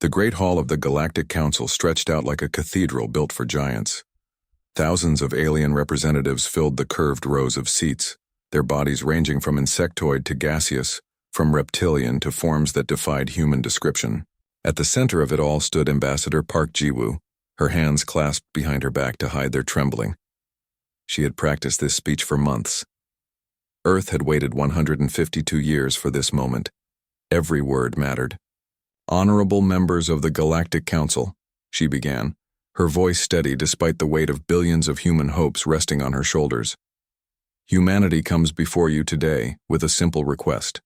The great hall of the Galactic Council stretched out like a cathedral built for giants. Thousands of alien representatives filled the curved rows of seats, their bodies ranging from insectoid to gaseous, from reptilian to forms that defied human description. At the center of it all stood Ambassador Park Ji-woo, her hands clasped behind her back to hide their trembling. She had practiced this speech for months. Earth had waited 152 years for this moment. Every word mattered. "Honorable members of the Galactic Council," she began, her voice steady despite the weight of billions of human hopes resting on her shoulders. "Humanity comes before you today with a simple request.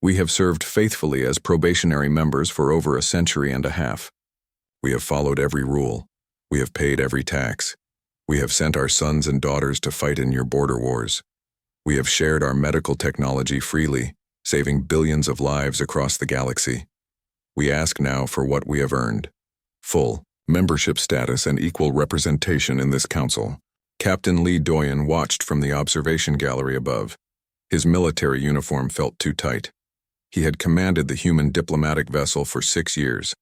We have served faithfully as probationary members for over a century and a half. We have followed every rule. We have paid every tax. We have sent our sons and daughters to fight in your border wars. We have shared our medical technology freely, saving billions of lives across the galaxy. We ask now for what we have earned: full membership status and equal representation in this council." Captain Lee Doyen watched from the observation gallery above. His military uniform felt too tight. He had commanded the human diplomatic vessel for 6 years,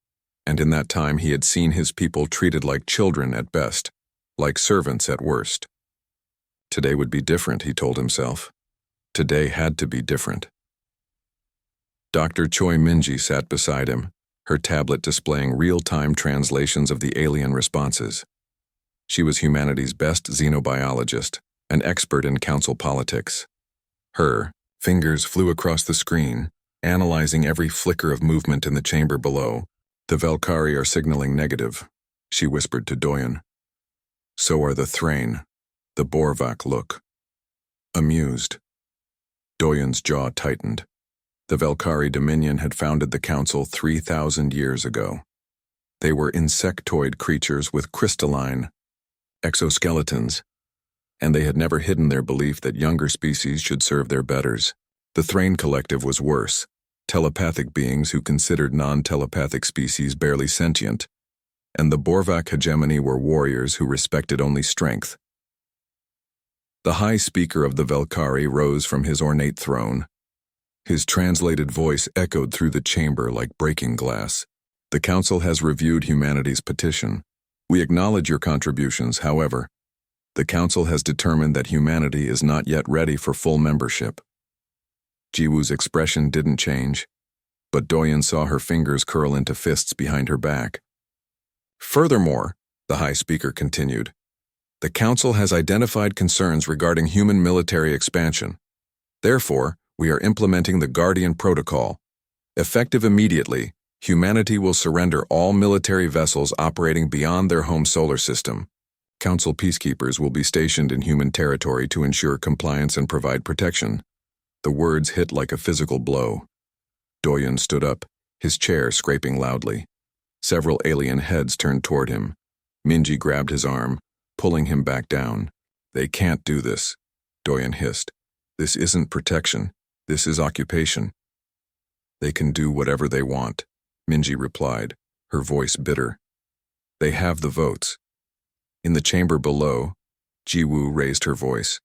and in that time he had seen his people treated like children at best, like servants at worst. Today would be different, he told himself. Today had to be different. Dr. Choi Minji sat beside him, her tablet displaying real-time translations of the alien responses. She was humanity's best xenobiologist, an expert in council politics. Her fingers flew across the screen, analyzing every flicker of movement in the chamber below. "The Valkyrie are signaling negative," she whispered to Doyen. "So are the Thrain." The Borvak look. Amused. Doyen's jaw tightened. The Valkyrie Dominion had founded the Council 3,000 years ago. They were insectoid creatures with crystalline exoskeletons, and they had never hidden their belief that younger species should serve their betters. The Thrain Collective was worse, telepathic beings who considered non-telepathic species barely sentient, and the Borvak hegemony were warriors who respected only strength. The High Speaker of the Valkyrie rose from his ornate throne. His translated voice echoed through the chamber like breaking glass. "The Council has reviewed humanity's petition. We acknowledge your contributions, however. The Council has determined that humanity is not yet ready for full membership." Jiwoo's expression didn't change, but Doyen saw her fingers curl into fists behind her back. "Furthermore," the High Speaker continued, "the Council has identified concerns regarding human military expansion. Therefore, we are implementing the Guardian Protocol. Effective immediately, humanity will surrender all military vessels operating beyond their home solar system. Council peacekeepers will be stationed in human territory to ensure compliance and provide protection." The words hit like a physical blow. Doyen stood up, his chair scraping loudly. Several alien heads turned toward him. Minji grabbed his arm, pulling him back down. "They can't do this," Doyen hissed. "This isn't protection. This is occupation." "They can do whatever they want," Minji replied, her voice bitter. "They have the votes." In the chamber below, Jiwoo raised her voice.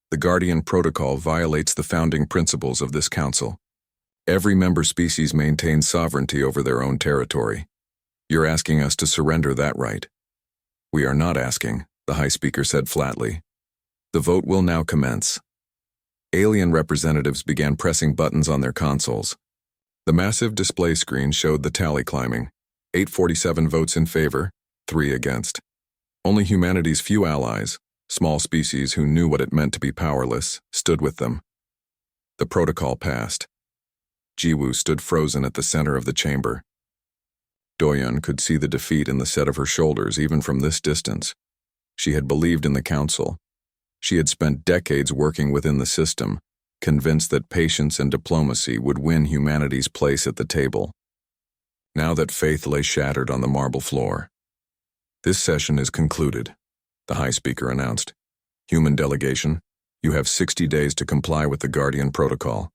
"The Guardian Protocol violates the founding principles of this council. Every member species maintains sovereignty over their own territory. You're asking us to surrender that right." "We are not asking," the High Speaker said flatly. "The vote will now commence." Alien representatives began pressing buttons on their consoles. The massive display screen showed the tally climbing. 847 votes in favor, 3 against. Only humanity's few allies, small species who knew what it meant to be powerless, stood with them. The protocol passed. Jiwoo stood frozen at the center of the chamber. Doyen could see the defeat in the set of her shoulders even from this distance. She had believed in the council. She had spent decades working within the system, convinced that patience and diplomacy would win humanity's place at the table. Now that faith lay shattered on the marble floor. "This session is concluded," the High Speaker announced. "Human delegation, you have 60 days to comply with the Guardian Protocol.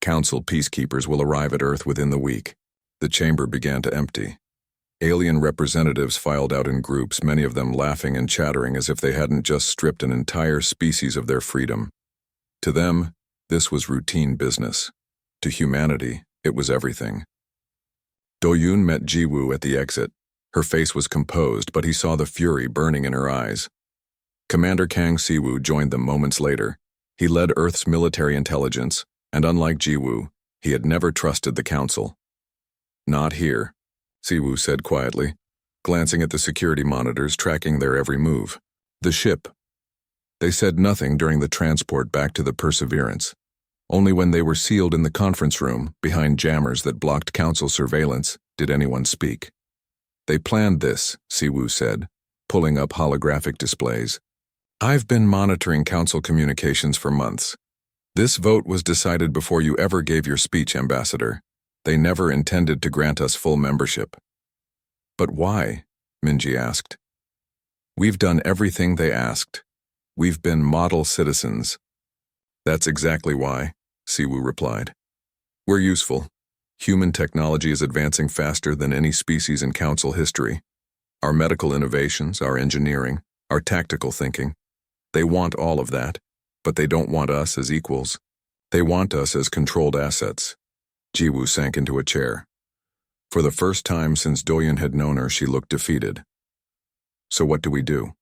Council peacekeepers will arrive at Earth within the week." The chamber began to empty. Alien representatives filed out in groups, many of them laughing and chattering as if they hadn't just stripped an entire species of their freedom. To them, this was routine business. To humanity, it was everything. Do-yoon met Ji-woo at the exit. Her face was composed, but he saw the fury burning in her eyes. Commander Kang Si-woo joined them moments later. He led Earth's military intelligence, and unlike Ji-woo, he had never trusted the Council. "Not here," Si-woo said quietly, glancing at the security monitors tracking their every move. "The ship." They said nothing during the transport back to the Perseverance. Only when they were sealed in the conference room, behind jammers that blocked Council surveillance, did anyone speak. "They planned this," Si-woo said, pulling up holographic displays. "I've been monitoring Council communications for months. This vote was decided before you ever gave your speech, Ambassador. They never intended to grant us full membership." "But why?" Minji asked. "We've done everything they asked. We've been model citizens." "That's exactly why," Si-woo replied. "We're useful. Human technology is advancing faster than any species in Council history. Our medical innovations, our engineering, our tactical thinking. They want all of that, but they don't want us as equals. They want us as controlled assets." Ji-woo sank into a chair. For the first time since Do-yoon had known her, she looked defeated. "So what do we do?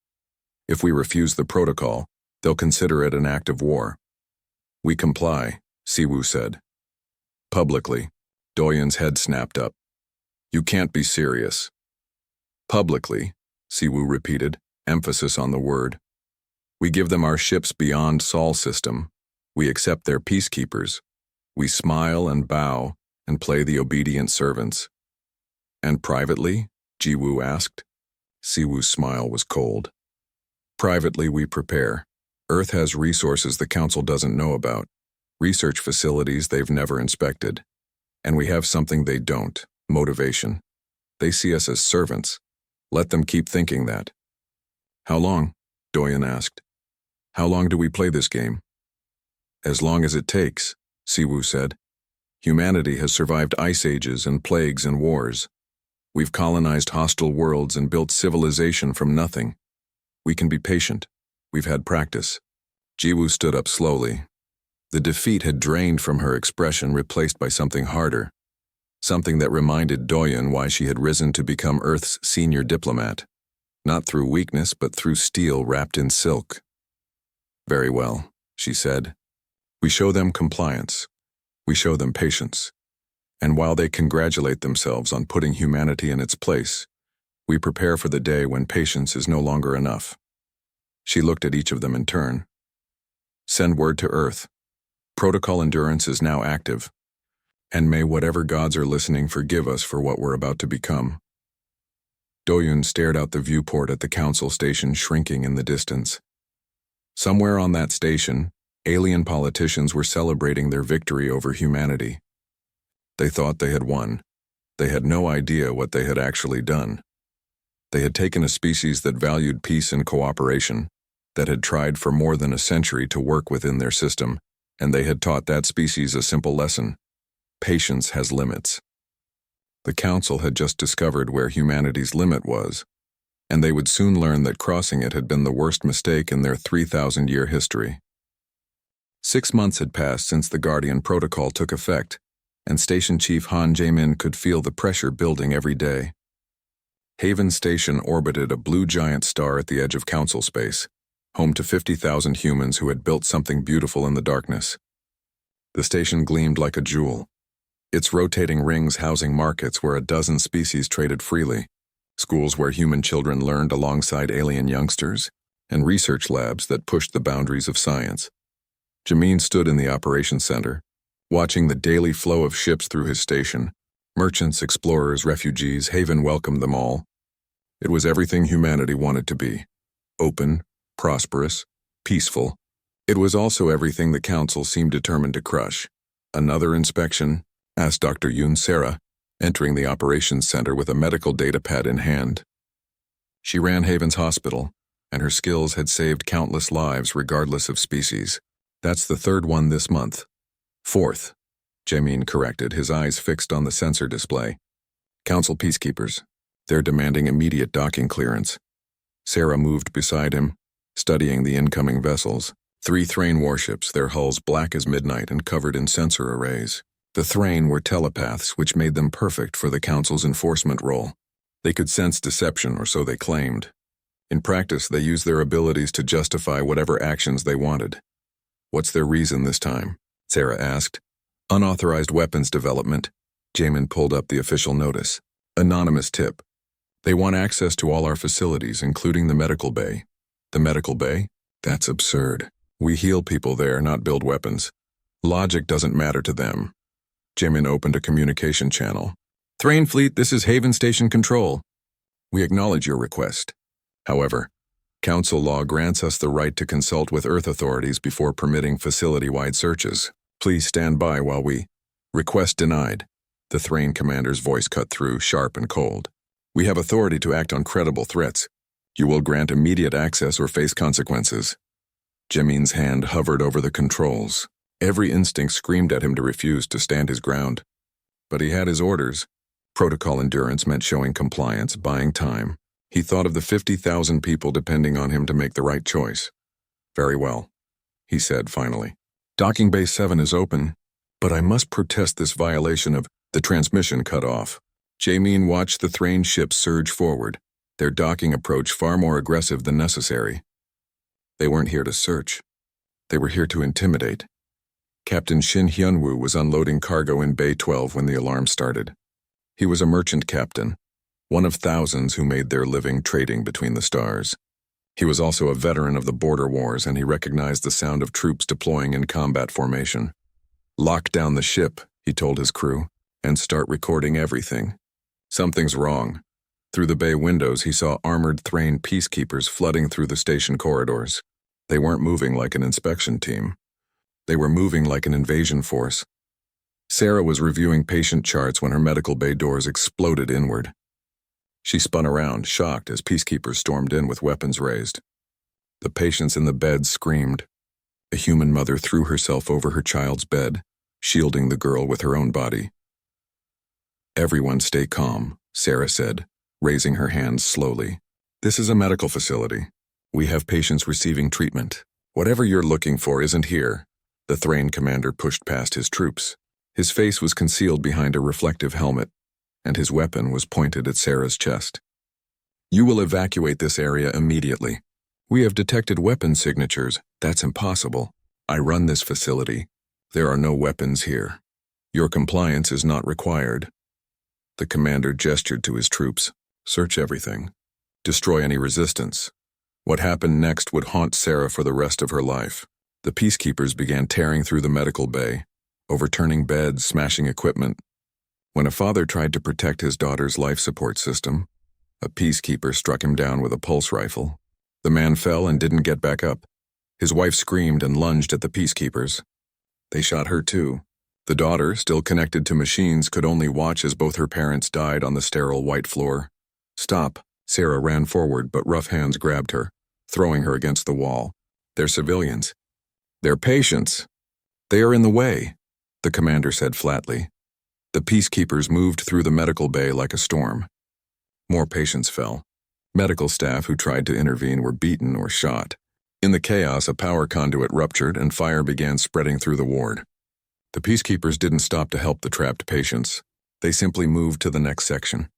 If we refuse the protocol, they'll consider it an act of war." "We comply," Si-woo said. Publicly, Do-yoon's head snapped up. "You can't be serious." "Publicly," Si-woo repeated, emphasis on the word. "We give them our ships beyond Sol system. We accept their peacekeepers. We smile and bow and play the obedient servants." "And privately?" Ji-woo asked. Si-woo's smile was cold. "Privately we prepare. Earth has resources the Council doesn't know about, research facilities they've never inspected. And we have something they don't, motivation. They see us as servants. Let them keep thinking that." "How long?" Do-yoon asked. "How long do we play this game?" "As long as it takes," Si-woo said. "Humanity has survived ice ages and plagues and wars. We've colonized hostile worlds and built civilization from nothing. We can be patient. We've had practice." Ji-woo stood up slowly. The defeat had drained from her expression, replaced by something harder. Something that reminded Do-yoon why she had risen to become Earth's senior diplomat. Not through weakness, but through steel wrapped in silk. "Very well," she said. "We show them compliance. We show them patience. And while they congratulate themselves on putting humanity in its place, we prepare for the day when patience is no longer enough." She looked at each of them in turn. "Send word to Earth. Protocol endurance is now active. And may whatever gods are listening forgive us for what we're about to become." Do-yoon stared out the viewport at the Council station shrinking in the distance. Somewhere on that station, alien politicians were celebrating their victory over humanity. They thought they had won. They had no idea what they had actually done. They had taken a species that valued peace and cooperation, that had tried for more than a century to work within their system, and they had taught that species a simple lesson. Patience has limits. The Council had just discovered where humanity's limit was, and they would soon learn that crossing it had been the worst mistake in their 3,000-year history. 6 months had passed since the Guardian Protocol took effect, and Station Chief Han Jae-min could feel the pressure building every day. Haven Station orbited a blue giant star at the edge of Council space, home to 50,000 humans who had built something beautiful in the darkness. The station gleamed like a jewel, its rotating rings housing markets where a dozen species traded freely, schools where human children learned alongside alien youngsters, and research labs that pushed the boundaries of science. Jamin stood in the operations center, watching the daily flow of ships through his station. Merchants, explorers, refugees, Haven welcomed them all. It was everything humanity wanted to be. Open, prosperous, peaceful. It was also everything the Council seemed determined to crush. "Another inspection?" asked Dr. Yoon Sarah, entering the operations center with a medical data pad in hand. She ran Haven's hospital, and her skills had saved countless lives regardless of species. "That's the 3rd one this month." "4th, Jamin corrected, his eyes fixed on the sensor display. "Council peacekeepers. They're demanding immediate docking clearance." Sarah moved beside him, studying the incoming vessels. 3 Thrain warships, their hulls black as midnight and covered in sensor arrays. The Thrain were telepaths, which made them perfect for the Council's enforcement role. They could sense deception, or so they claimed. In practice, they used their abilities to justify whatever actions they wanted. What's their reason this time? Sarah asked. Unauthorized weapons development. Jamin pulled up the official notice. Anonymous tip. They want access to all our facilities, including the medical bay. The medical bay? That's absurd. We heal people there, not build weapons. Logic doesn't matter to them. Jamin opened a communication channel. Thrain Fleet, this is Haven Station Control. We acknowledge your request. However, Council law grants us the right to consult with Earth authorities before permitting facility-wide searches. Please stand by while we... Request denied. The Thrain commander's voice cut through, sharp and cold. We have authority to act on credible threats. You will grant immediate access or face consequences. Jamin's hand hovered over the controls. Every instinct screamed at him to refuse to stand his ground. But he had his orders. Protocol endurance meant showing compliance, buying time. He thought of the 50,000 people depending on him to make the right choice. Very well, he said finally. Docking Bay 7 is open, but I must protest this violation of the transmission cut off. Jamin watched the Thrain ships surge forward, their docking approach far more aggressive than necessary. They weren't here to search. They were here to intimidate. Captain Shin Hyunwoo was unloading cargo in Bay 12 when the alarm started. He was a merchant captain, one of thousands who made their living trading between the stars. He was also a veteran of the border wars, and he recognized the sound of troops deploying in combat formation. Lock down the ship, he told his crew, and start recording everything. Something's wrong. Through the bay windows, he saw armored Thrain peacekeepers flooding through the station corridors. They weren't moving like an inspection team. They were moving like an invasion force. Sarah was reviewing patient charts when her medical bay doors exploded inward. She spun around, shocked, as peacekeepers stormed in with weapons raised. The patients in the beds screamed. A human mother threw herself over her child's bed, shielding the girl with her own body. Everyone stay calm, Sarah said, raising her hands slowly. This is a medical facility. We have patients receiving treatment. Whatever you're looking for isn't here. The Thrain commander pushed past his troops. His face was concealed behind a reflective helmet, and his weapon was pointed at Sarah's chest. You will evacuate this area immediately. We have detected weapon signatures. That's impossible. I run this facility. There are no weapons here. Your compliance is not required. The commander gestured to his troops. Search everything. Destroy any resistance. What happened next would haunt Sarah for the rest of her life. The peacekeepers began tearing through the medical bay, overturning beds, smashing equipment. When a father tried to protect his daughter's life support system, a peacekeeper struck him down with a pulse rifle. The man fell and didn't get back up. His wife screamed and lunged at the peacekeepers. They shot her too. The daughter, still connected to machines, could only watch as both her parents died on the sterile white floor. Stop, Sarah ran forward, but rough hands grabbed her, throwing her against the wall. They're civilians. They're patients. They are in the way, the commander said flatly. The peacekeepers moved through the medical bay like a storm. More patients fell. Medical staff who tried to intervene were beaten or shot. In the chaos, a power conduit ruptured and fire began spreading through the ward. The peacekeepers didn't stop to help the trapped patients. They simply moved to the next section.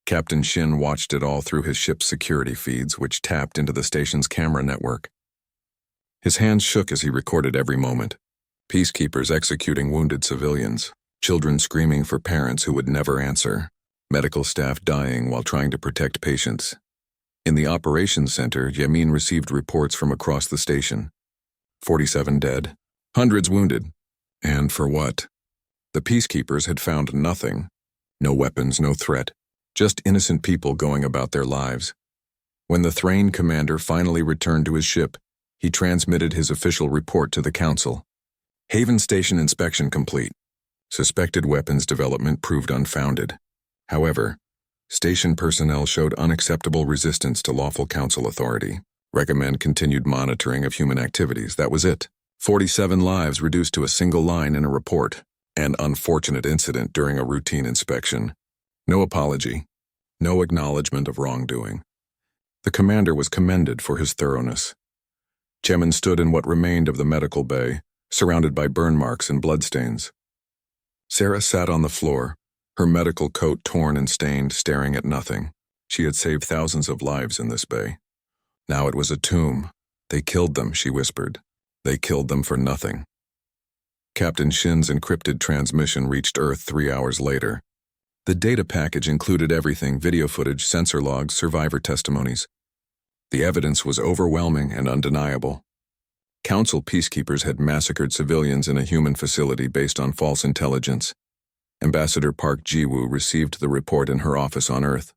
Captain Shin watched it all through his ship's security feeds, which tapped into the station's camera network. His hands shook as he recorded every moment. Peacekeepers executing wounded civilians. Children screaming for parents who would never answer. Medical staff dying while trying to protect patients. In the operations center, Yamin received reports from across the station. 47 dead. Hundreds wounded. And for what? The peacekeepers had found nothing. No weapons, no threat. Just innocent people going about their lives. When the Thrain commander finally returned to his ship, he transmitted his official report to the Council. Haven Station inspection complete. Suspected weapons development proved unfounded. However, station personnel showed unacceptable resistance to lawful Council authority. Recommend continued monitoring of human activities. That was it. 47 lives reduced to a single line in a report. An unfortunate incident during a routine inspection. No apology. No acknowledgement of wrongdoing. The commander was commended for his thoroughness. Chemin stood in what remained of the medical bay, surrounded by burn marks and bloodstains. Sarah sat on the floor, her medical coat torn and stained, staring at nothing. She had saved thousands of lives in this bay. Now it was a tomb. They killed them, she whispered. They killed them for nothing. Captain Shin's encrypted transmission reached Earth 3 hours later. The data package included everything: video footage, sensor logs, survivor testimonies. The evidence was overwhelming and undeniable. Council peacekeepers had massacred civilians in a human facility based on false intelligence. Ambassador Park Ji-woo received the report in her office on Earth.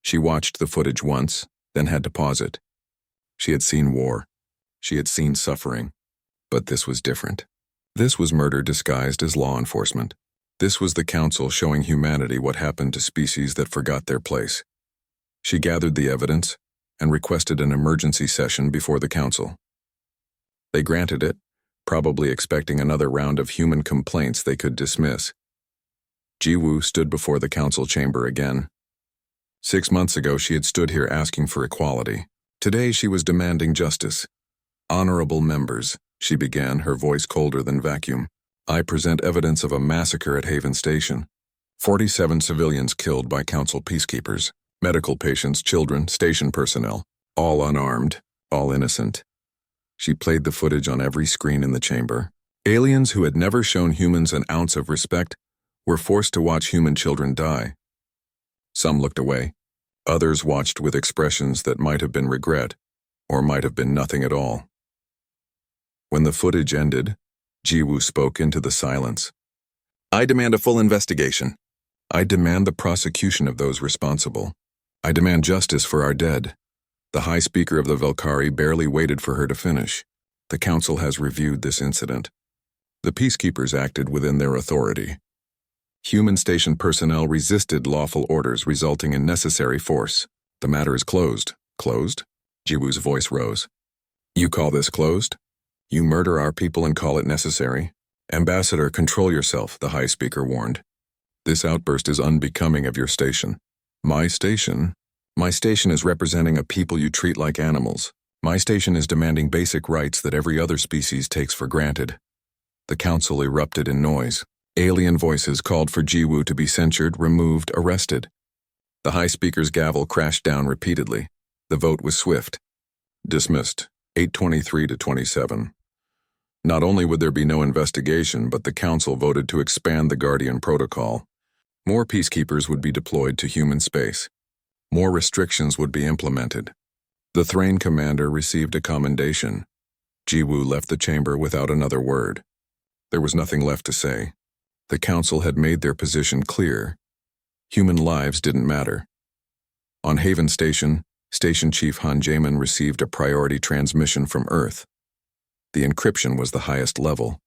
She watched the footage once, then had to pause it. She had seen war. She had seen suffering. But this was different. This was murder disguised as law enforcement. This was the Council showing humanity what happened to species that forgot their place. She gathered the evidence and requested an emergency session before the Council. They granted it, probably expecting another round of human complaints they could dismiss. Ji-woo stood before the Council chamber again. 6 months ago, she had stood here asking for equality. Today, she was demanding justice. Honorable members, she began, her voice colder than vacuum. I present evidence of a massacre at Haven Station. 47 civilians killed by Council peacekeepers. Medical patients, children, station personnel. All unarmed, all innocent. She played the footage on every screen in the chamber. Aliens who had never shown humans an ounce of respect were forced to watch human children die. Some looked away. Others watched with expressions that might have been regret, or might have been nothing at all. When the footage ended, Ji-woo spoke into the silence. I demand a full investigation. I demand the prosecution of those responsible. I demand justice for our dead. The High Speaker of the Valkyrie barely waited for her to finish. The Council has reviewed this incident. The peacekeepers acted within their authority. Human station personnel resisted lawful orders, resulting in necessary force. The matter is closed. Closed? Ji-woo's voice rose. You call this closed? You murder our people and call it necessary? Ambassador, control yourself, the High Speaker warned. This outburst is unbecoming of your station. My station? My station is representing a people you treat like animals. My station is demanding basic rights that every other species takes for granted. The Council erupted in noise. Alien voices called for Ji-woo to be censured, removed, arrested. The High Speaker's gavel crashed down repeatedly. The vote was swift. Dismissed, 823 to 27. Not only would there be no investigation, but the Council voted to expand the Guardian Protocol. More peacekeepers would be deployed to human space. More restrictions would be implemented. The Thrain commander received a commendation. Ji-woo left the chamber without another word. There was nothing left to say. The Council had made their position clear. Human lives didn't matter. On Haven Station, Station Chief Han Jaemin received a priority transmission from Earth. The encryption was the highest level.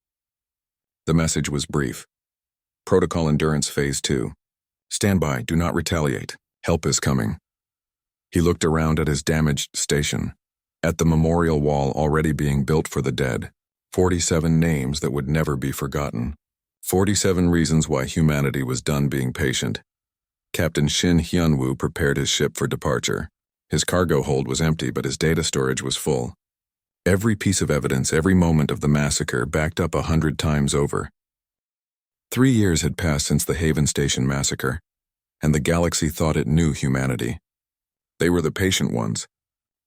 The message was brief. Protocol Endurance Phase 2. Stand by, do not retaliate. Help is coming. He looked around at his damaged station, at the memorial wall already being built for the dead. 47 names that would never be forgotten. 47 reasons why humanity was done being patient. Captain Shin Hyun-woo prepared his ship for departure. His cargo hold was empty, but his data storage was full. Every piece of evidence, every moment of the massacre backed up 100 times over. 3 years had passed since the Haven Station massacre, and the galaxy thought it knew humanity. They were the patient ones,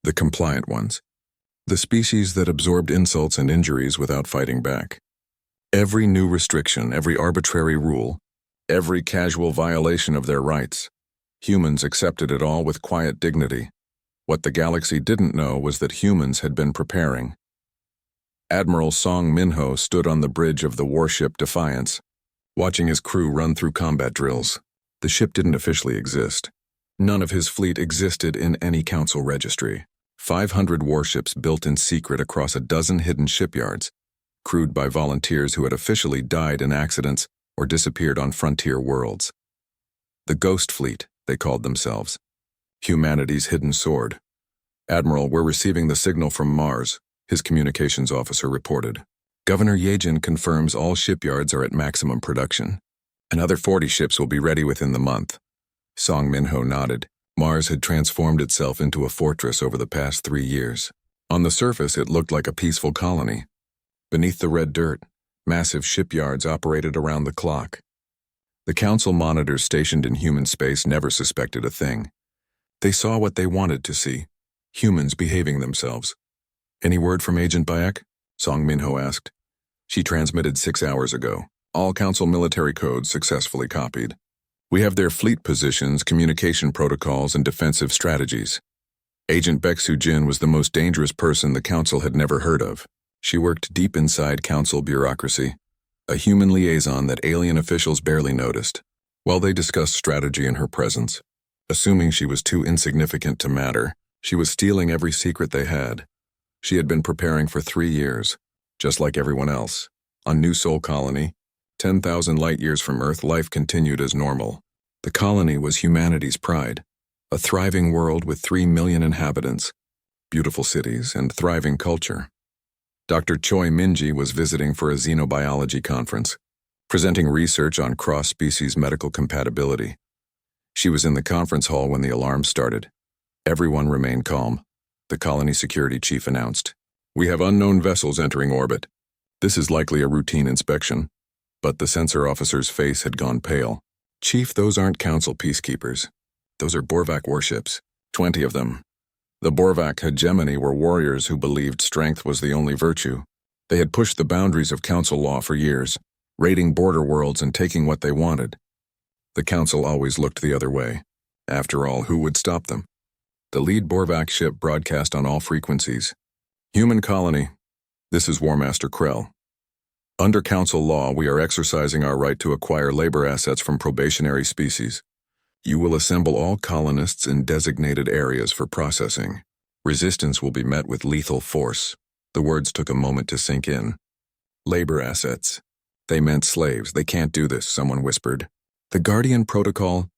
the compliant ones, the species that absorbed insults and injuries without fighting back. Every new restriction, every arbitrary rule, every casual violation of their rights, humans accepted it all with quiet dignity. What the galaxy didn't know was that humans had been preparing. Admiral Song Min-ho stood on the bridge of the warship Defiance, watching his crew run through combat drills. The ship didn't officially exist. None of his fleet existed in any council registry. 500 warships built in secret across a dozen hidden shipyards, crewed by volunteers who had officially died in accidents or disappeared on frontier worlds. The Ghost Fleet, they called themselves. Humanity's hidden sword. Admiral, we're receiving the signal from Mars, his communications officer reported. Governor Yejin confirms all shipyards are at maximum production. Another 40 ships will be ready within the month. Song Min-ho nodded. Mars had transformed itself into a fortress over the past 3 years. On the surface, it looked like a peaceful colony. Beneath the red dirt, Massive shipyards operated around the clock. The council monitors stationed in human space never suspected a thing. They saw what they wanted to see, humans behaving themselves. "Any word from Agent Bayek?" Song Minho asked. She transmitted 6 hours ago. "All council military codes successfully copied. We have their fleet positions, communication protocols, and defensive strategies." Agent Baek Jin was the most dangerous person the council had never heard of. She worked deep inside council bureaucracy, a human liaison that alien officials barely noticed, while they discussed strategy in her presence. Assuming she was too insignificant to matter, she was stealing every secret they had. She had been preparing for 3 years, just like everyone else. On New Sol Colony, 10,000 light-years from Earth, life continued as normal. The colony was humanity's pride, a thriving world with 3 million inhabitants, beautiful cities, and thriving culture. Dr. Choi Minji was visiting for a xenobiology conference, presenting research on cross-species medical compatibility. She was in the conference hall when the alarm started. Everyone remained calm. The colony security chief announced, "We have unknown vessels entering orbit. This is likely a routine inspection." But the sensor officer's face had gone pale. "Chief, those aren't council peacekeepers. Those are Borvac warships, 20 of them. The Borvac hegemony were warriors who believed strength was the only virtue. They had pushed the boundaries of council law for years, raiding border worlds and taking what they wanted. The council always looked the other way. After all, who would stop them? The lead Borvac ship broadcast on all frequencies. "Human colony, this is War Master Krell. Under council law, we are exercising our right to acquire labor assets from probationary species. You will assemble all colonists in designated areas for processing. Resistance will be met with lethal force." The words took a moment to sink in. Labor assets. They meant slaves. "They can't do this," someone whispered. "The Guardian Protocol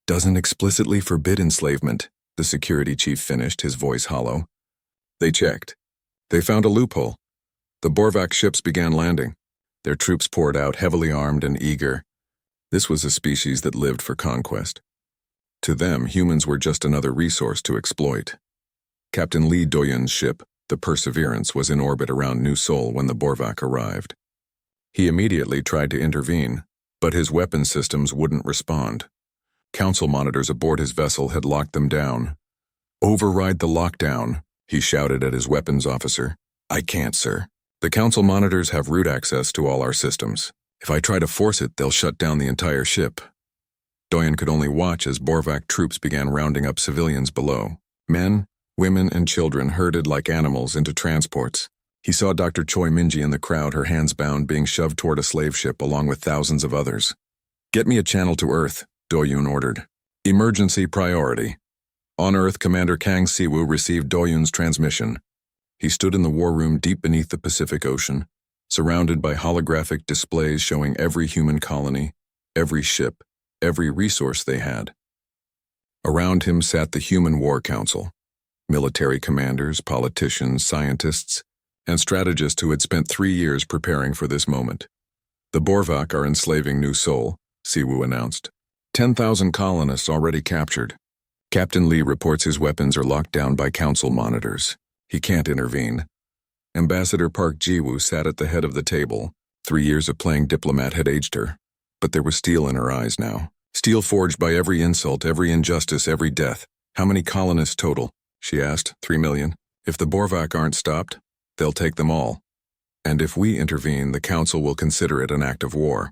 doesn't explicitly forbid enslavement," the security chief finished, his voice hollow. They checked. They found a loophole. The Borvac ships began landing. Their troops poured out, heavily armed and eager. This was a species that lived for conquest. To them, humans were just another resource to exploit. Captain Lee Doyun's ship, the Perseverance, was in orbit around New Sol when the Borvac arrived. He immediately tried to intervene, but his weapon systems wouldn't respond. Council monitors aboard his vessel had locked them down. "Override the lockdown," he shouted at his weapons officer. "I can't, sir. The council monitors have root access to all our systems. If I try to force it, they'll shut down the entire ship." Doyen could only watch as Borvac troops began rounding up civilians below. Men, women, and children herded like animals into transports. He saw Dr. Choi Minji in the crowd, her hands bound, being shoved toward a slave ship along with thousands of others. "Get me a channel to Earth," Doyun ordered. "Emergency priority." On Earth, Commander Kang Siwoo received Doyun's transmission. He stood in the war room deep beneath the Pacific Ocean, surrounded by holographic displays showing every human colony, every ship, every resource they had. Around him sat the Human War Council, military commanders, politicians, scientists, and strategists who had spent 3 years preparing for this moment. "The Borvac are enslaving New Sol," Siwoo announced. 10,000 colonists already captured. Captain Lee reports his weapons are locked down by council monitors. He can't intervene. Ambassador Park Ji-woo sat at the head of the table. 3 years of playing diplomat had aged her, but there was steel in her eyes now. Steel forged by every insult, every injustice, every death. "How many colonists total?" she asked. 3 million. "If the Borvac aren't stopped, they'll take them all. And if we intervene, the council will consider it an act of war."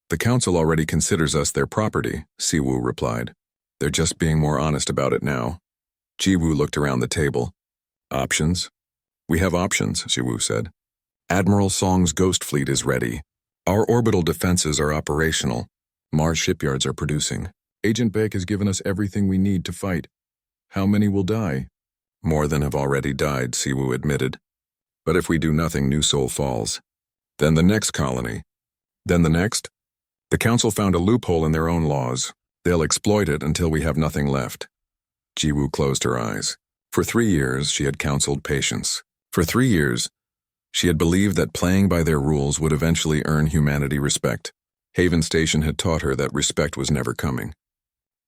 "The council already considers us their property," Siwoo replied. "They're just being more honest about it now." Ji-woo looked around the table. "Options?" "We have options," Siwoo said. "Admiral Song's Ghost Fleet is ready. Our orbital defenses are operational. Mars shipyards are producing. Agent Baek has given us everything we need to fight. How many will die?" "More than have already died," Siwoo admitted. "But if we do nothing, New Sol falls. Then the next colony. Then the next? The council found a loophole in their own laws. They'll exploit it until we have nothing left." Ji-woo closed her eyes. For 3 years, she had counseled patience. For 3 years, she had believed that playing by their rules would eventually earn humanity respect. Haven Station had taught her that respect was never coming.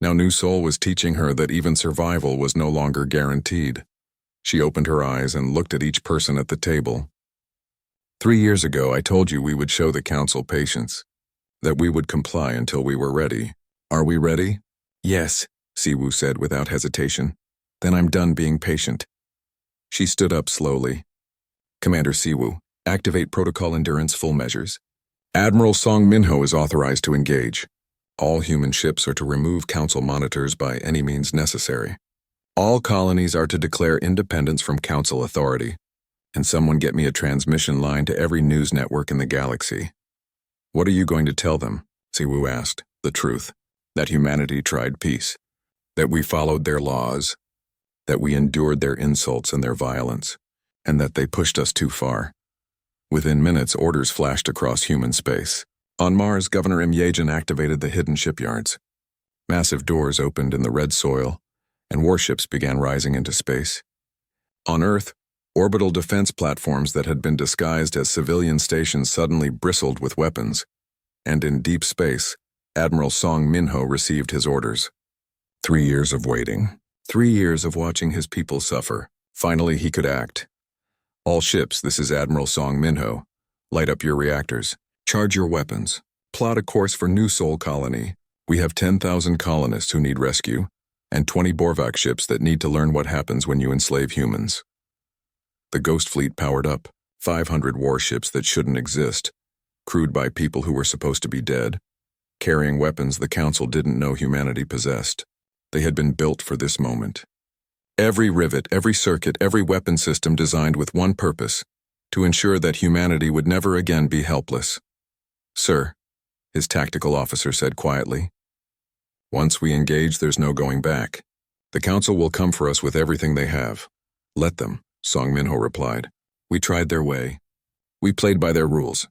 Now New Sol was teaching her that even survival was no longer guaranteed. She opened her eyes and looked at each person at the table. 3 years ago, I told you we would show the Council patience, that we would comply until we were ready. Are we ready? Yes, Siwu said without hesitation. Then I'm done being patient. She stood up slowly. Commander Siwu, activate protocol endurance full measures. Admiral Song Minho is authorized to engage. All human ships are to remove Council monitors by any means necessary. All colonies are to declare independence from Council authority. And someone get me a transmission line to every news network in the galaxy. What are you going to tell them? Siwu asked. The truth. That humanity tried peace. That we followed their laws. That we endured their insults and their violence. And that they pushed us too far. Within minutes, orders flashed across human space. On Mars, Governor Imyajan activated the hidden shipyards. Massive doors opened in the red soil, and warships began rising into space. On Earth, orbital defense platforms that had been disguised as civilian stations suddenly bristled with weapons. And in deep space, Admiral Song Minho received his orders. 3 years of waiting. 3 years of watching his people suffer. Finally, he could act. All ships, this is Admiral Song Minho. Light up your reactors. Charge your weapons. Plot a course for New Sol colony. We have 10,000 colonists who need rescue, and 20 Borvac ships that need to learn what happens when you enslave humans. The Ghost Fleet powered up, 500 warships that shouldn't exist, crewed by people who were supposed to be dead, carrying weapons the Council didn't know humanity possessed. They had been built for this moment. Every rivet, every circuit, every weapon system designed with one purpose, to ensure that humanity would never again be helpless. Sir, his tactical officer said quietly. Once we engage, there's no going back. The Council will come for us with everything they have. Let them, Song Minho replied. We tried their way. We played by their rules.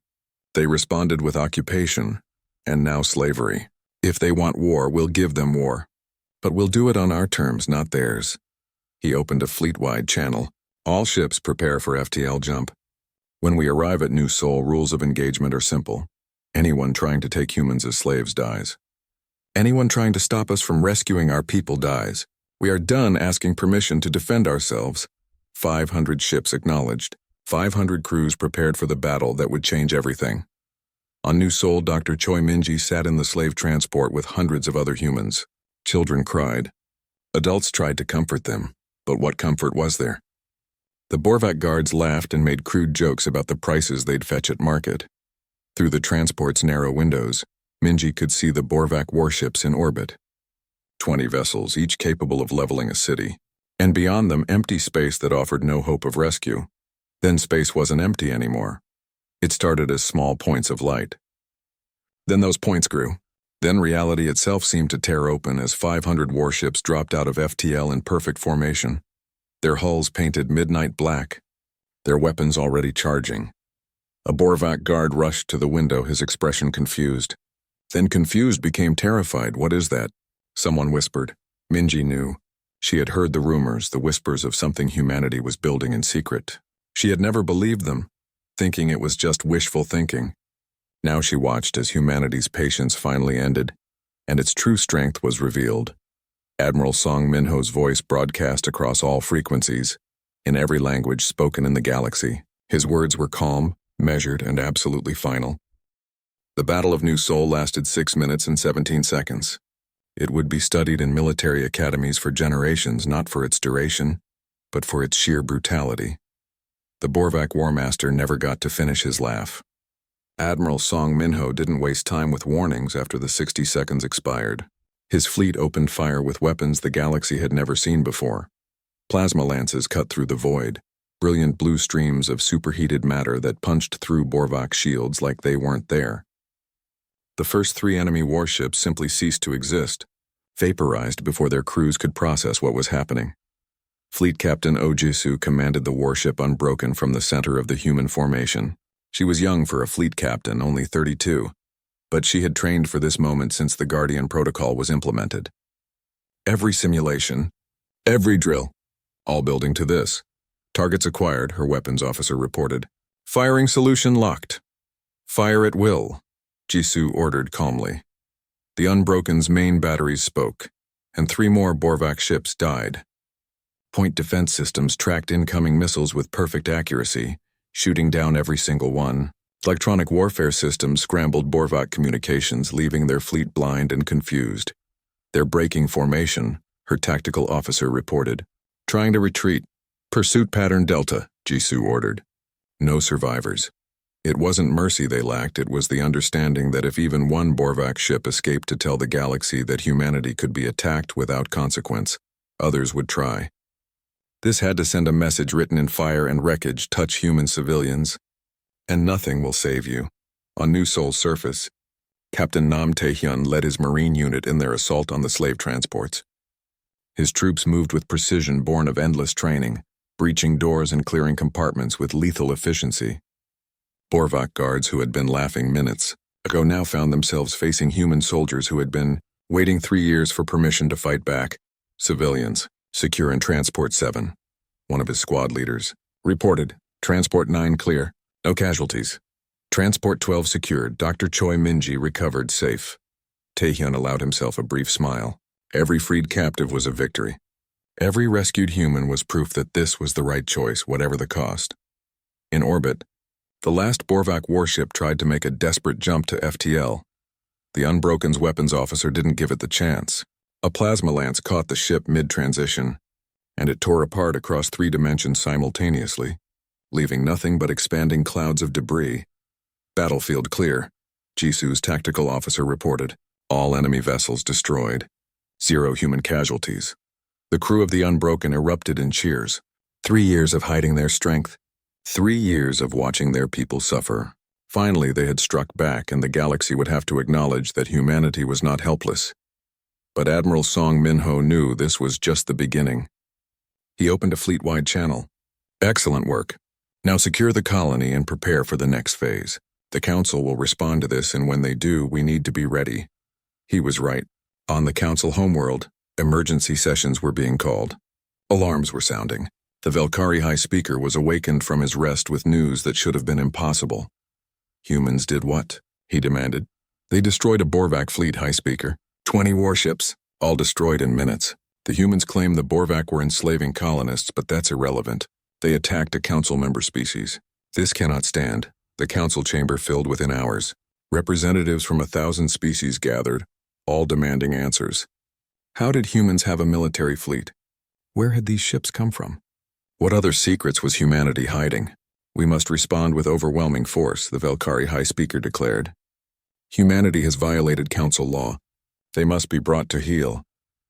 They responded with occupation, and now slavery. If they want war, we'll give them war. But we'll do it on our terms, not theirs. He opened a fleet-wide channel. All ships prepare for FTL jump. When we arrive at New Sol, rules of engagement are simple. Anyone trying to take humans as slaves dies. Anyone trying to stop us from rescuing our people dies. We are done asking permission to defend ourselves. 500 ships acknowledged. 500 crews prepared for the battle that would change everything. On New Sol, Dr. Choi Minji sat in the slave transport with hundreds of other humans. Children cried. Adults tried to comfort them. But what comfort was there? The Borvac guards laughed and made crude jokes about the prices they'd fetch at market. Through the transport's narrow windows, Minji could see the Borvac warships in orbit. 20 vessels, each capable of leveling a city. And beyond them, empty space that offered no hope of rescue. Then space wasn't empty anymore. It started as small points of light. Then those points grew. Then reality itself seemed to tear open as 500 warships dropped out of FTL in perfect formation. Their hulls painted midnight black, their weapons already charging. A Borvac guard rushed to the window, his expression confused. Then confused became terrified. What is that? Someone whispered. Minji knew. She had heard the rumors, the whispers of something humanity was building in secret. She had never believed them, thinking it was just wishful thinking. Now she watched as humanity's patience finally ended, and its true strength was revealed. Admiral Song Minho's voice broadcast across all frequencies, in every language spoken in the galaxy. His words were calm, measured, and absolutely final. The Battle of New Sol lasted 6 minutes and 17 seconds. It would be studied in military academies for generations, not for its duration, but for its sheer brutality. The Borvac War Master never got to finish his laugh. Admiral Song Minho didn't waste time with warnings after the 60 seconds expired. His fleet opened fire with weapons the galaxy had never seen before. Plasma lances cut through the void, brilliant blue streams of superheated matter that punched through Borvac shields like they weren't there. The first 3 enemy warships simply ceased to exist, vaporized before their crews could process what was happening. Fleet Captain Ojisu commanded the warship unbroken from the center of the human formation. She was young for a fleet captain, only 32, but she had trained for this moment since the Guardian Protocol was implemented. Every simulation, every drill, all building to this. Targets acquired, her weapons officer reported. Firing solution locked. Fire at will, Jisoo ordered calmly. The Unbroken's main batteries spoke, and 3 more Borvac ships died. Point defense systems tracked incoming missiles with perfect accuracy, shooting down every single one. Electronic warfare systems scrambled Borvak communications, leaving their fleet blind and confused. "They're breaking formation," her tactical officer reported. "Trying to retreat. Pursuit pattern Delta," Jisoo ordered. No survivors. It wasn't mercy they lacked, it was the understanding that if even one Borvak ship escaped to tell the galaxy that humanity could be attacked without consequence, others would try. This had to send a message written in fire and wreckage: touch human civilians, and nothing will save you. On New Sol's surface, Captain Nam Taehyun led his Marine unit in their assault on the slave transports. His troops moved with precision born of endless training, breaching doors and clearing compartments with lethal efficiency. Borvak guards who had been laughing minutes ago now found themselves facing human soldiers who had been waiting 3 years for permission to fight back. "Civilians, secure in Transport 7. One of his squad leaders reported. "Transport 9 clear. No casualties. Transport 12 secured. Dr. Choi Minji recovered safe." Taehyun allowed himself a brief smile. Every freed captive was a victory. Every rescued human was proof that this was the right choice, whatever the cost. In orbit, the last Borvak warship tried to make a desperate jump to FTL. The Unbroken's weapons officer didn't give it the chance. A plasma lance caught the ship mid-transition, and it tore apart across 3 dimensions simultaneously, leaving nothing but expanding clouds of debris. "Battlefield clear," Jisoo's tactical officer reported. "All enemy vessels destroyed. 0 human casualties." The crew of the Unbroken erupted in cheers. 3 years of hiding their strength. 3 years of watching their people suffer. Finally, they had struck back, and the galaxy would have to acknowledge that humanity was not helpless. But Admiral Song Min-ho knew this was just the beginning. He opened a fleet-wide channel. "Excellent work. Now secure the colony and prepare for the next phase. The Council will respond to this, and when they do, we need to be ready." He was right. On the Council homeworld, emergency sessions were being called. Alarms were sounding. The Velkari High Speaker was awakened from his rest with news that should have been impossible. "Humans did what?" he demanded. "They destroyed a Borvak fleet, High Speaker. 20 warships, all destroyed in minutes. The humans claim the Borvak were enslaving colonists, but that's irrelevant. They attacked a Council member species. This cannot stand." The Council chamber filled within hours. Representatives from 1,000 species gathered, all demanding answers. How did humans have a military fleet? Where had these ships come from? What other secrets was humanity hiding? "We must respond with overwhelming force," the Velkari High Speaker declared. "Humanity has violated Council law. They must be brought to heel."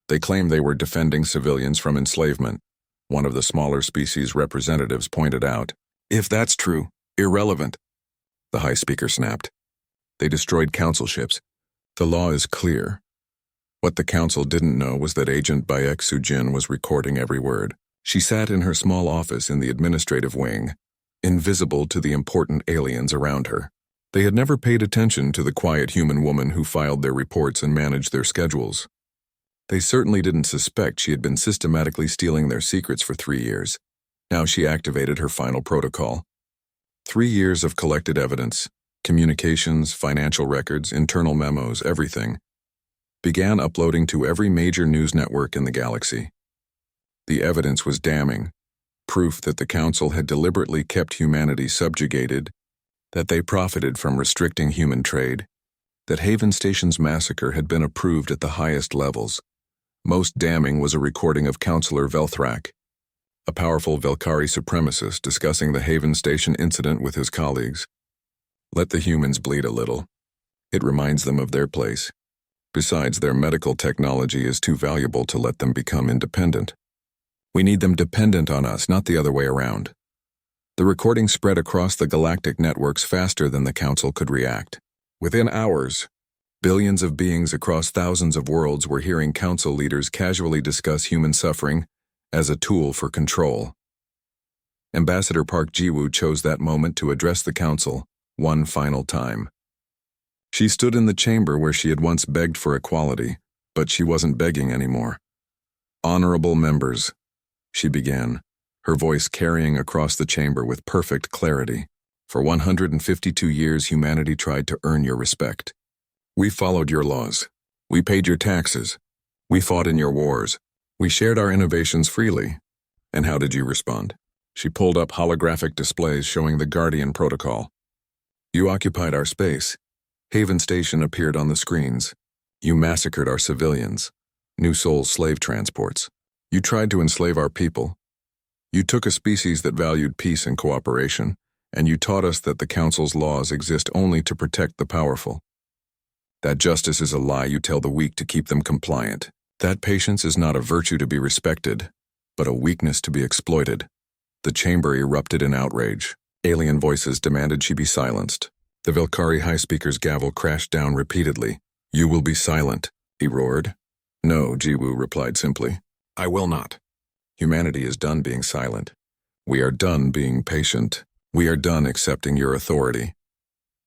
They claimed they were defending civilians from enslavement. One of the smaller species representatives pointed out. "If that's true, irrelevant," the High Speaker snapped. "They destroyed Council ships. The law is clear." What the Council didn't know was that Agent Baek Sujin was recording every word. She sat in her small office in the administrative wing, invisible to the important aliens around her. They had never paid attention to the quiet human woman who filed their reports and managed their schedules. They certainly didn't suspect she had been systematically stealing their secrets for 3 years. Now she activated her final protocol. 3 years of collected evidence, communications, financial records, internal memos, everything, began uploading to every major news network in the galaxy. The evidence was damning, proof that the Council had deliberately kept humanity subjugated, that they profited from restricting human trade, that Haven Station's massacre had been approved at the highest levels. Most damning was a recording of Councillor Velthrak, a powerful Velkari supremacist discussing the Haven Station incident with his colleagues. "Let the humans bleed a little. It reminds them of their place. Besides, their medical technology is too valuable to let them become independent. We need them dependent on us, not the other way around." The recording spread across the galactic networks faster than the Council could react. Within hours, billions of beings across thousands of worlds were hearing Council leaders casually discuss human suffering as a tool for control. Ambassador Park Ji-woo chose that moment to address the Council one final time. She stood in the chamber where she had once begged for equality, but she wasn't begging anymore. "Honorable members," she began, her voice carrying across the chamber with perfect clarity. "For 152 years, humanity tried to earn your respect. We followed your laws. We paid your taxes. We fought in your wars. We shared our innovations freely. And how did you respond? She pulled up holographic displays showing the Guardian Protocol. You occupied our space. Haven Station appeared on the screens. You massacred our civilians. New Soul slave transports. You tried to enslave our people. You took a species that valued peace and cooperation, and you taught us that the Council's laws exist only to protect the powerful. That justice is a lie you tell the weak to keep them compliant. That patience is not a virtue to be respected, but a weakness to be exploited. The chamber erupted in outrage. Alien voices demanded she be silenced. The Vilkari high speaker's gavel crashed down repeatedly. You will be silent, he roared. No, Jiwoo replied simply. I will not. Humanity is done being silent. We are done being patient. We are done accepting your authority.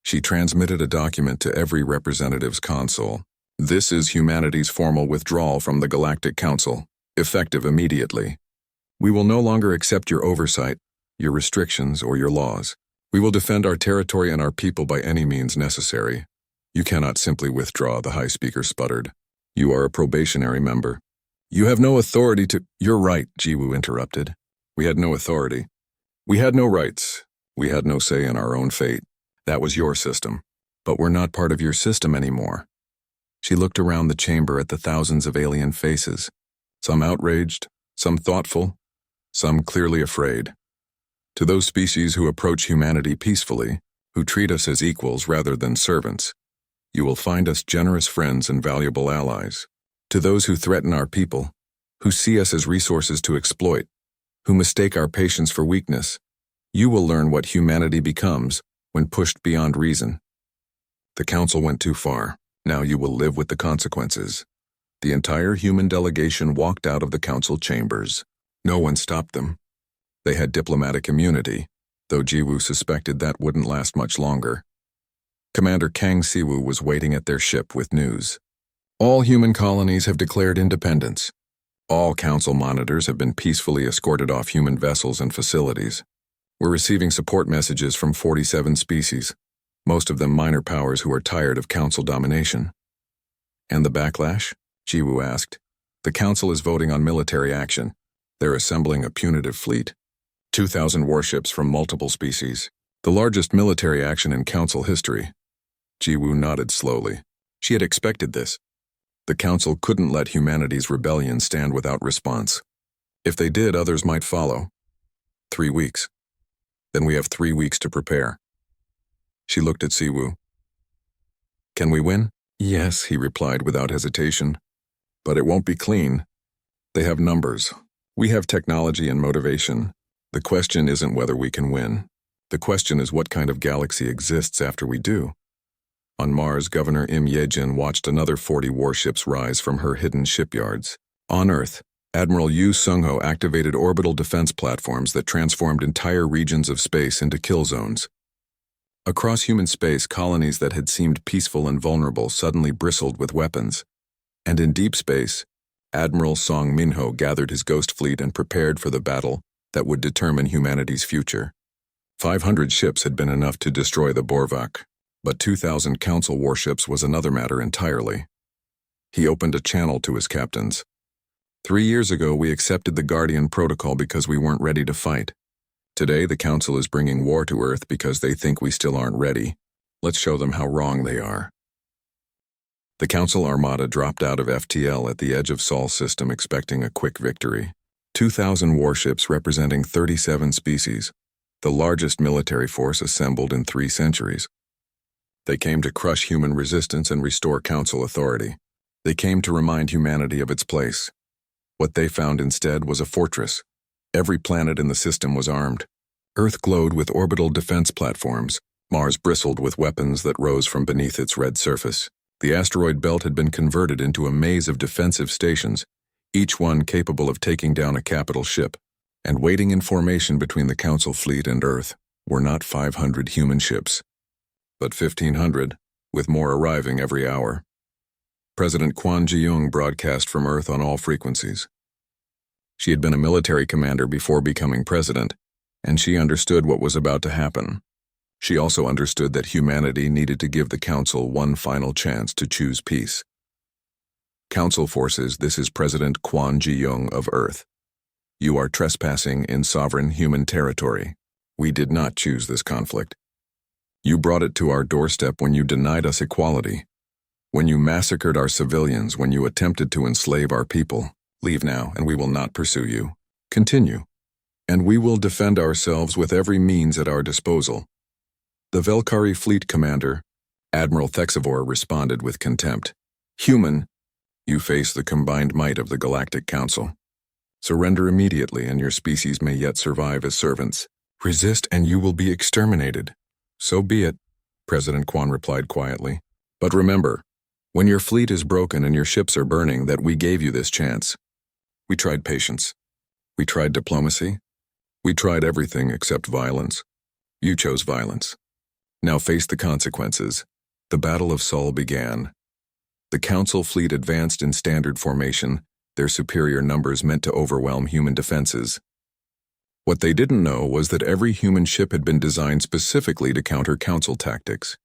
She transmitted a document to every representative's console. This is humanity's formal withdrawal from the Galactic Council, effective immediately. We will no longer accept your oversight, your restrictions, or your laws. We will defend our territory and our people by any means necessary. You cannot simply withdraw, the high speaker sputtered. You are a probationary member. You have no authority to— You're right, Jiwoo interrupted. We had no authority. We had no rights. We had no say in our own fate. That was your system. But we're not part of your system anymore. She looked around the chamber at the thousands of alien faces, some outraged, some thoughtful, some clearly afraid. To those species who approach humanity peacefully, who treat us as equals rather than servants, you will find us generous friends and valuable allies. To those who threaten our people, who see us as resources to exploit, who mistake our patience for weakness, you will learn what humanity becomes when pushed beyond reason. The Council went too far. Now you will live with the consequences. The entire human delegation walked out of the Council chambers. No one stopped them. They had diplomatic immunity, though Jiwoo suspected that wouldn't last much longer. Commander Kang Siwoo was waiting at their ship with news. All human colonies have declared independence. All Council monitors have been peacefully escorted off human vessels and facilities. We're receiving support messages from 47 species, most of them minor powers who are tired of Council domination. And the backlash? Jiwoo asked. The Council is voting on military action. They're assembling a punitive fleet. 2,000 warships from multiple species. The largest military action in Council history. Jiwoo nodded slowly. She had expected this. The Council couldn't let humanity's rebellion stand without response. If they did, others might follow. 3 weeks. Then we have 3 weeks to prepare. She looked at Siwoo. Can we win? Yes, he replied without hesitation. But it won't be clean. They have numbers. We have technology and motivation. The question isn't whether we can win. The question is what kind of galaxy exists after we do. On Mars, Governor Im Yejin watched another 40 warships rise from her hidden shipyards. On Earth, Admiral Yu Sung-ho activated orbital defense platforms that transformed entire regions of space into kill zones. Across human space, colonies that had seemed peaceful and vulnerable suddenly bristled with weapons. And in deep space, Admiral Song Minho gathered his ghost fleet and prepared for the battle that would determine humanity's future. 500 ships had been enough to destroy the Borvak, but 2,000 Council warships was another matter entirely. He opened a channel to his captains. 3 years ago, we accepted the Guardian Protocol because we weren't ready to fight. Today, the Council is bringing war to Earth because they think we still aren't ready. Let's show them how wrong they are. The Council Armada dropped out of FTL at the edge of Sol system expecting a quick victory. 2,000 warships representing 37 species, the largest military force assembled in 3 centuries. They came to crush human resistance and restore Council authority. They came to remind humanity of its place. What they found instead was a fortress. Every planet in the system was armed. Earth glowed with orbital defense platforms. Mars bristled with weapons that rose from beneath its red surface. The asteroid belt had been converted into a maze of defensive stations, each one capable of taking down a capital ship. And waiting in formation between the Council fleet and Earth were not 500 human ships, but 1,500, with more arriving every hour. President Kwon Ji-young broadcast from Earth on all frequencies. She had been a military commander before becoming president, and she understood what was about to happen. She also understood that humanity needed to give the Council one final chance to choose peace. Council forces, this is President Kwon Ji-young of Earth. You are trespassing in sovereign human territory. We did not choose this conflict. You brought it to our doorstep when you denied us equality, when you massacred our civilians, when you attempted to enslave our people. Leave now, and we will not pursue you. Continue, and we will defend ourselves with every means at our disposal. The Velkari fleet commander, Admiral Thexivor, responded with contempt. Human, you face the combined might of the Galactic Council. Surrender immediately, and your species may yet survive as servants. Resist, and you will be exterminated. So be it, President Quan replied quietly. But remember, when your fleet is broken and your ships are burning, that we gave you this chance. We tried patience. We tried diplomacy. We tried everything except violence. You chose violence. Now face the consequences. The Battle of Sol began. The Council fleet advanced in standard formation, their superior numbers meant to overwhelm human defenses. What they didn't know was that every human ship had been designed specifically to counter Council tactics.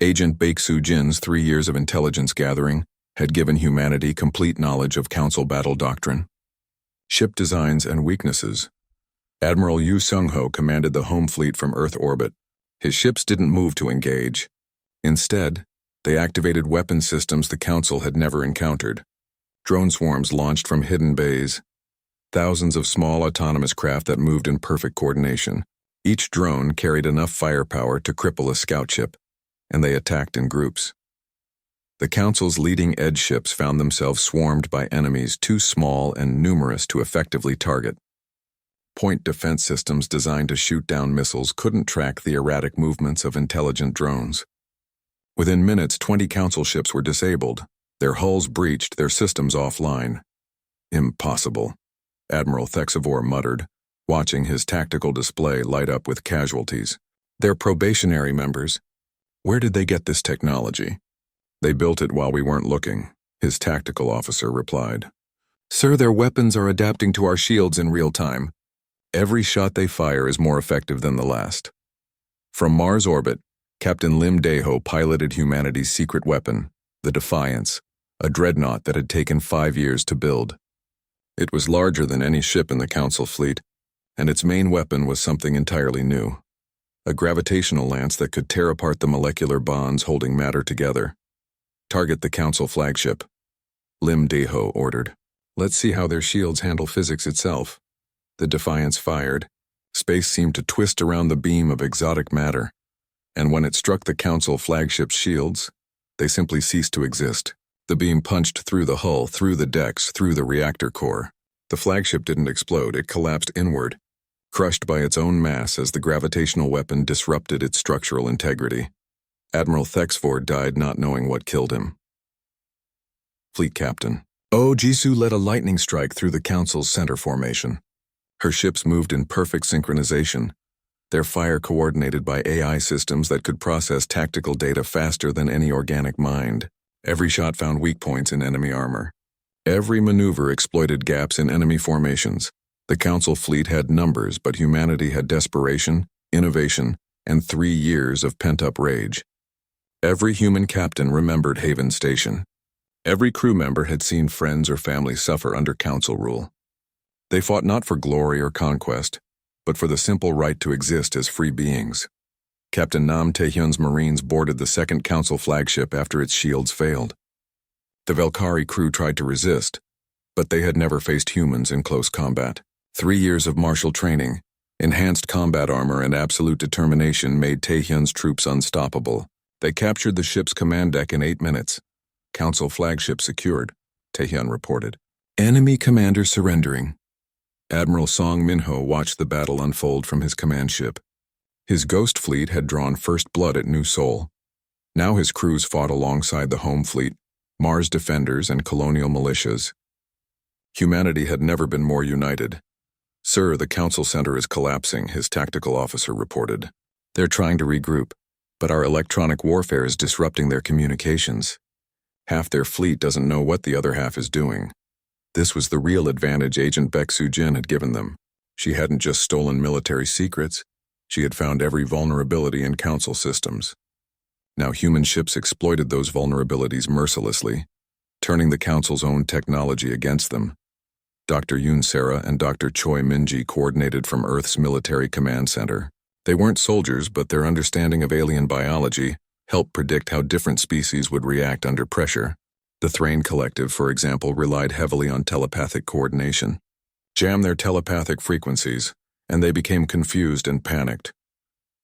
Agent Baeksu Jin's 3 years of intelligence gathering had given humanity complete knowledge of Council battle doctrine, ship designs, and weaknesses. Admiral Yu Sung-ho commanded the home fleet from Earth orbit. His ships didn't move to engage. Instead, they activated weapon systems the Council had never encountered. Drone swarms launched from hidden bays. Thousands of small autonomous craft that moved in perfect coordination. Each drone carried enough firepower to cripple a scout ship, and they attacked in groups. The Council's leading-edge ships found themselves swarmed by enemies too small and numerous to effectively target. Point defense systems designed to shoot down missiles couldn't track the erratic movements of intelligent drones. Within minutes, 20 Council ships were disabled, their hulls breached, their systems offline. Impossible, Admiral Thexivor muttered, watching his tactical display light up with casualties. They're probationary members. Where did they get this technology? They built it while we weren't looking, his tactical officer replied. Sir, their weapons are adapting to our shields in real time. Every shot they fire is more effective than the last. From Mars orbit, Captain Lim Daeho piloted humanity's secret weapon, the Defiance, a dreadnought that had taken 5 years to build. It was larger than any ship in the Council fleet, and its main weapon was something entirely new. A gravitational lance that could tear apart the molecular bonds holding matter together. Target the Council flagship, Lim Daeho ordered. Let's see how their shields handle physics itself. The Defiance fired. Space seemed to twist around the beam of exotic matter, and when it struck the Council flagship's shields, they simply ceased to exist. The beam punched through the hull, through the decks, through the reactor core. The flagship didn't explode, it collapsed inward, crushed by its own mass as the gravitational weapon disrupted its structural integrity. Admiral Thexivor died not knowing what killed him. Fleet Captain Oh Jisoo led a lightning strike through the Council's center formation. Her ships moved in perfect synchronization, their fire coordinated by AI systems that could process tactical data faster than any organic mind. Every shot found weak points in enemy armor. Every maneuver exploited gaps in enemy formations. The Council fleet had numbers, but humanity had desperation, innovation, and 3 years of pent-up rage. Every human captain remembered Haven Station. Every crew member had seen friends or family suffer under Council rule. They fought not for glory or conquest, but for the simple right to exist as free beings. Captain Nam Taehyun's Marines boarded the second Council flagship after its shields failed. The Velkari crew tried to resist, but they had never faced humans in close combat. 3 years of martial training, enhanced combat armor, and absolute determination made Taehyun's troops unstoppable. They captured the ship's command deck in 8 minutes. Council flagship secured, Taehyun reported. Enemy commander surrendering. Admiral Song Minho watched the battle unfold from his command ship. His ghost fleet had drawn first blood at New Seoul. Now his crews fought alongside the home fleet, Mars defenders, and colonial militias. Humanity had never been more united. Sir, the Council Center is collapsing, his tactical officer reported. They're trying to regroup, but our electronic warfare is disrupting their communications. Half their fleet doesn't know what the other half is doing. This was the real advantage Agent Baeksu Jin had given them. She hadn't just stolen military secrets, she had found every vulnerability in Council systems. Now human ships exploited those vulnerabilities mercilessly, turning the Council's own technology against them. Dr. Yoon Sera and Dr. Choi Minji coordinated from Earth's military command center. They weren't soldiers, but their understanding of alien biology helped predict how different species would react under pressure. The Thrain Collective, for example, relied heavily on telepathic coordination. Jam their telepathic frequencies, and they became confused and panicked.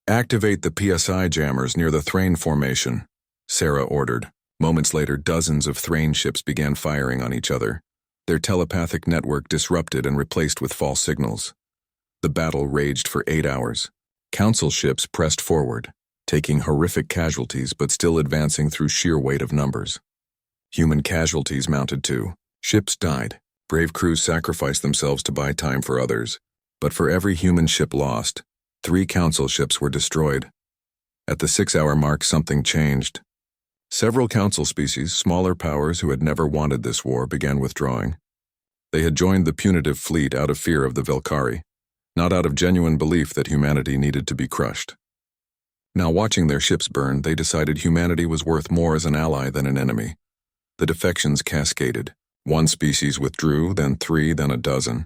Activate the PSI jammers near the Thrain formation, Sera ordered. Moments later, dozens of Thrain ships began firing on each other. Their telepathic network disrupted and replaced with false signals. The battle raged for 8 hours. Council ships pressed forward, taking horrific casualties but still advancing through sheer weight of numbers. Human casualties mounted too. Ships died. Brave crews sacrificed themselves to buy time for others. But for every human ship lost, 3 council ships were destroyed. At the 6-hour mark, something changed. Several council species, smaller powers who had never wanted this war, began withdrawing. They had joined the punitive fleet out of fear of the Velkari, not out of genuine belief that humanity needed to be crushed. Now, watching their ships burn, they decided humanity was worth more as an ally than an enemy. The defections cascaded. 1 species withdrew, then 3, then a dozen.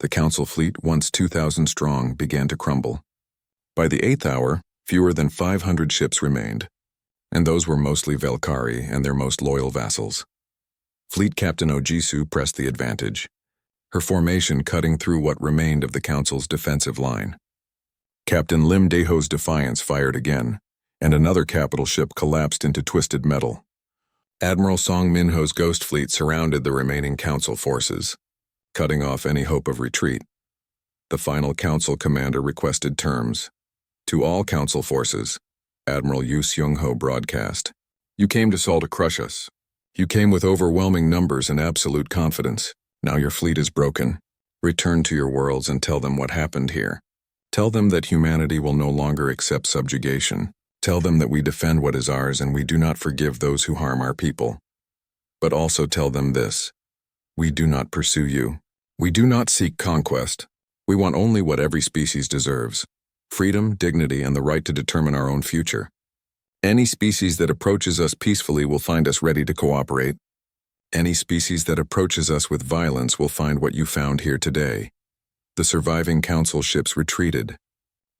The council fleet, once 2,000 strong, began to crumble. By the 8th hour, fewer than 500 ships remained, and those were mostly Velkari and their most loyal vassals. Fleet Captain Ojisu pressed the advantage, her formation cutting through what remained of the council's defensive line. Captain Lim Daeho's Defiance fired again, and another capital ship collapsed into twisted metal. Admiral Song Minho's Ghost Fleet surrounded the remaining council forces, cutting off any hope of retreat. The final council commander requested terms. To all council forces, Admiral Yu Seung-ho broadcast, "You came to Seoul to crush us. You came with overwhelming numbers and absolute confidence. Now your fleet is broken. Return to your worlds and tell them what happened here. Tell them that humanity will no longer accept subjugation. Tell them that we defend what is ours and we do not forgive those who harm our people. But also tell them this: we do not pursue you. We do not seek conquest. We want only what every species deserves: freedom, dignity, and the right to determine our own future. Any species that approaches us peacefully will find us ready to cooperate. Any species that approaches us with violence will find what you found here today." The surviving council ships retreated.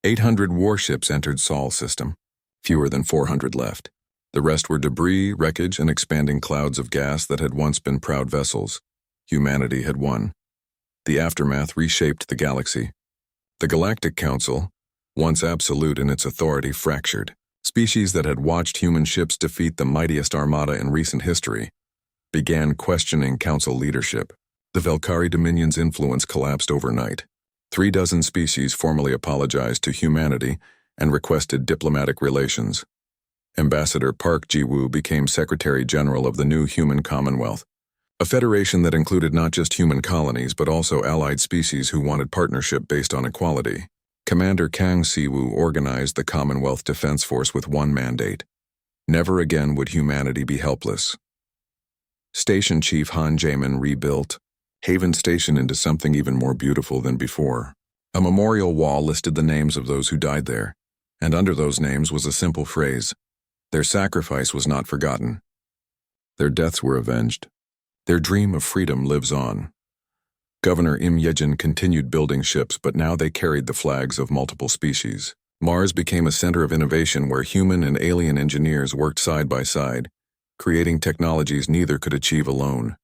800 warships entered Sol system. Fewer than 400 left. The rest were debris, wreckage, and expanding clouds of gas that had once been proud vessels. Humanity had won. The aftermath reshaped the galaxy. The Galactic Council, once absolute in its authority, fractured. Species that had watched human ships defeat the mightiest armada in recent history began questioning council leadership. The Velkari Dominion's influence collapsed overnight. 36 species formally apologized to humanity and requested diplomatic relations. Ambassador Park Ji-woo became Secretary General of the new Human Commonwealth, a federation that included not just human colonies but also allied species who wanted partnership based on equality. Commander Kang Si-woo organized the Commonwealth Defense Force with one mandate: never again would humanity be helpless. Station Chief Han Jaemin rebuilt Haven Station into something even more beautiful than before. A memorial wall listed the names of those who died there, and under those names was a simple phrase: their sacrifice was not forgotten. Their deaths were avenged. Their dream of freedom lives on. Governor Im Yejin continued building ships, but now they carried the flags of multiple species. Mars became a center of innovation where human and alien engineers worked side by side, creating technologies neither could achieve alone.